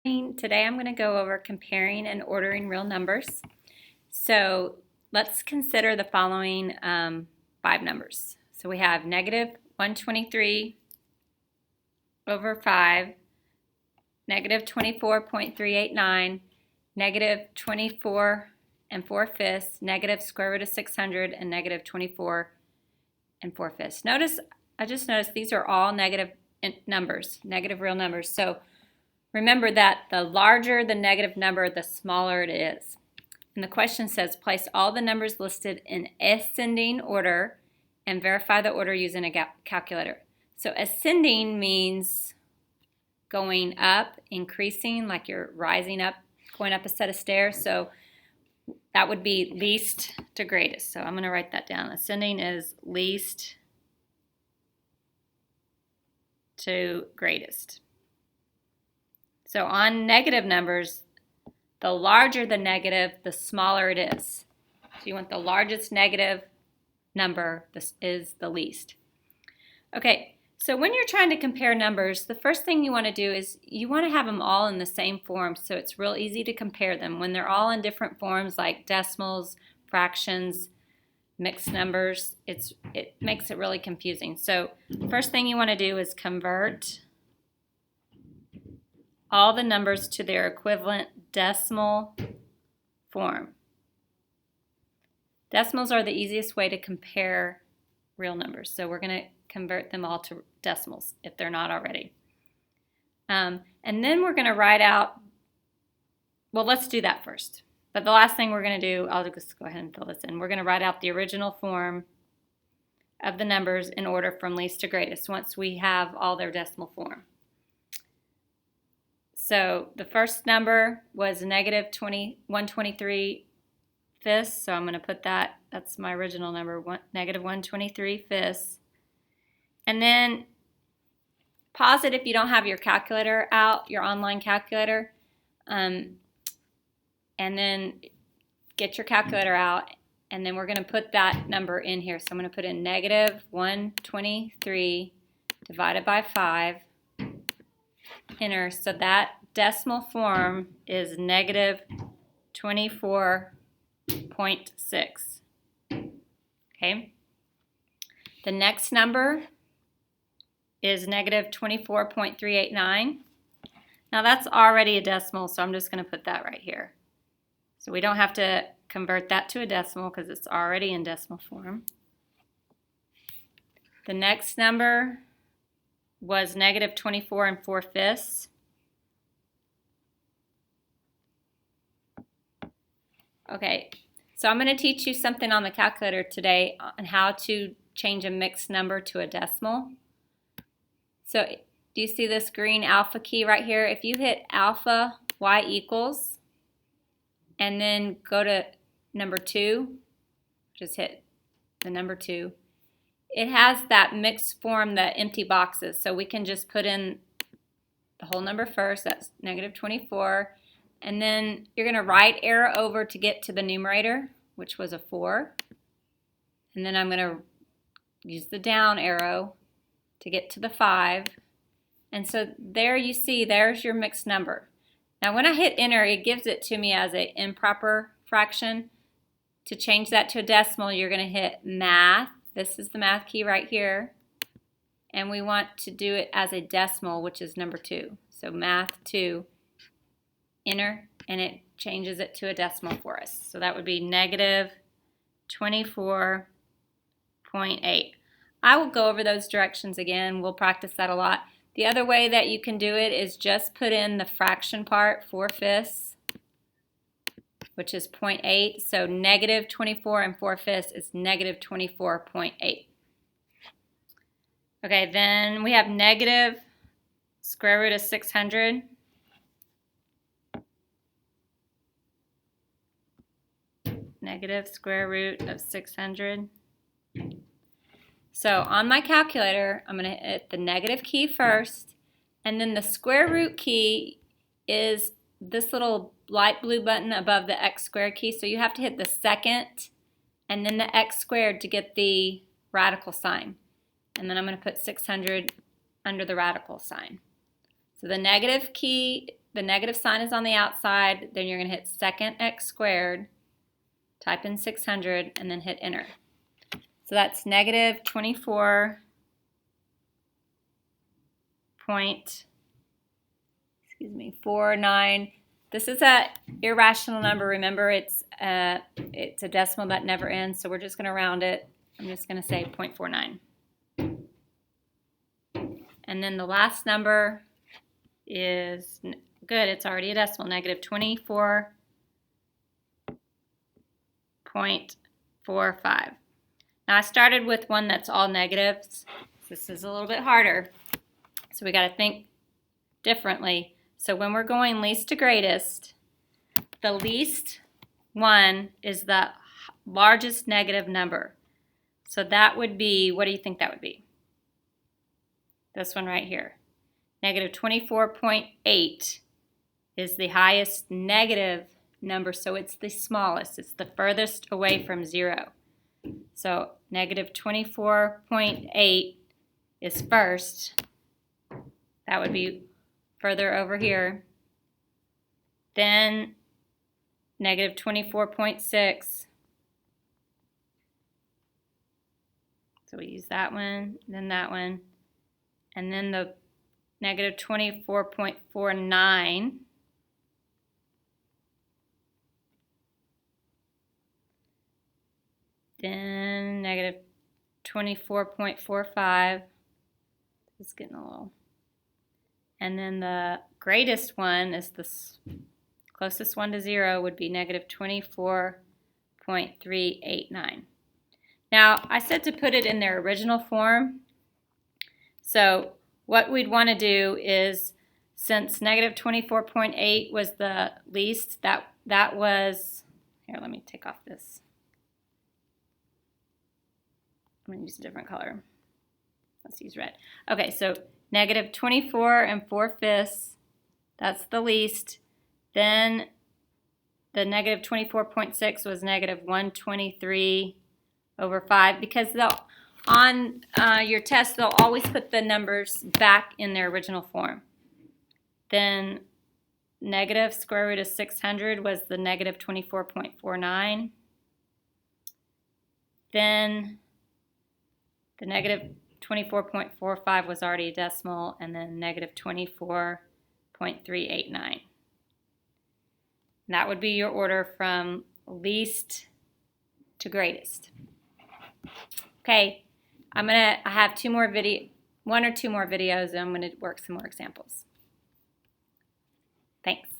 Today I'm going to go over comparing and ordering real numbers. So let's consider the following 5 numbers. So we have negative 123 over 5, negative 24.389, negative 24 and 4/5, negative square root of 600, and negative 24 and 4/5. I just noticed these are all negative numbers, negative real numbers. So remember that the larger the negative number, the smaller it is. And the question says, place all the numbers listed in ascending order and verify the order using a calculator. So ascending means going up, increasing, like you're rising up, going up a set of stairs. So that would be least to greatest. So I'm going to write that down. Ascending is least to greatest. So on negative numbers, the larger the negative, the smaller it is. So you want the largest negative number, this is the least. Okay, so when you're trying to compare numbers, the first thing you want to do is you want to have them all in the same form, so it's real easy to compare them. When they're all in different forms like decimals, fractions, mixed numbers, it makes it really confusing. So first thing you want to do is convert all the numbers to their equivalent decimal form. Decimals are the easiest way to compare real numbers, so we're going to convert them all to decimals if they're not already. And then we're going to write out, well, let's do that first. But the last thing we're going to do, I'll just go ahead and fill this in. We're going to write out the original form of the numbers in order from least to greatest once we have all their decimal form. So the first number was negative 123 fifths, so I'm going to put that's my original number, negative 123 fifths. And then pause it if you don't have your calculator out, your online calculator, and then get your calculator out, and then we're going to put that number in here. So I'm going to put in negative 123 divided by 5, enter, so that decimal form is negative 24.6. Okay. The next number is negative 24.389. Now that's already a decimal, so I'm just going to put that right here. So we don't have to convert that to a decimal because it's already in decimal form. The next number was negative 24 and 4/5. Okay, so I'm going to teach you something on the calculator today on how to change a mixed number to a decimal. So do you see this green alpha key right here? If you hit alpha y equals and then go to number 2, just hit the number 2, it has that mixed form, the empty boxes. So we can just put in the whole number first, that's negative 24. And then you're going to right arrow over to get to the numerator, which was a 4. And then I'm going to use the down arrow to get to the 5. And so there you see, there's your mixed number. Now when I hit enter, it gives it to me as an improper fraction. To change that to a decimal, you're going to hit math. This is the math key right here. And we want to do it as a decimal, which is number 2. So math 2. Enter, and it changes it to a decimal for us. So that would be negative 24.8. I will go over those directions again. We'll practice that a lot. The other way that you can do it is just put in the fraction part, 4/5, which is 0.8. So negative 24 and 4/5 is negative 24.8. Okay, then we have negative square root of 600. Negative square root of 600. So on my calculator, I'm going to hit the negative key first, and then the square root key is this little light blue button above the x squared key. So you have to hit the second and then the x squared to get the radical sign. And then I'm going to put 600 under the radical sign. So the negative key, the negative sign is on the outside, then you're going to hit second x squared, type in 600, and then hit enter. So that's negative 24.49. This is an irrational number. Remember, it's a decimal that never ends, so we're just going to round it. I'm just going to say 0.49. And then the last number is good. It's already a decimal, negative 24.45. Now I started with one that's all negatives. This is a little bit harder. So we got to think differently. So when we're going least to greatest, the least one is the largest negative number. So that would be, what do you think that would be? This one right here. Negative 24.8 is the highest negative number, so it's the smallest. It's the furthest away from 0. So negative 24.8 is first. That would be further over here. Then negative 24.6. So we use that one, then that one. And then the negative 24.49. Then negative 24.45. It's getting a little. And then the greatest one is the closest one to 0 would be negative 24.389. Now, I said to put it in their original form. So what we'd want to do is, since negative 24.8 was the least, that was, here, let me take off this. I'm going to use a different color. Let's use red. Okay, so negative 24 and 4/5, that's the least. Then the negative 24.6 was negative 123/5, because on your test they'll always put the numbers back in their original form. Then negative square root of 600 was the negative 24.49. Then the negative 24.45 was already a decimal, and then negative 24.389. That would be your order from least to greatest. Okay, I have one or two more videos, and I'm going to work some more examples. Thanks.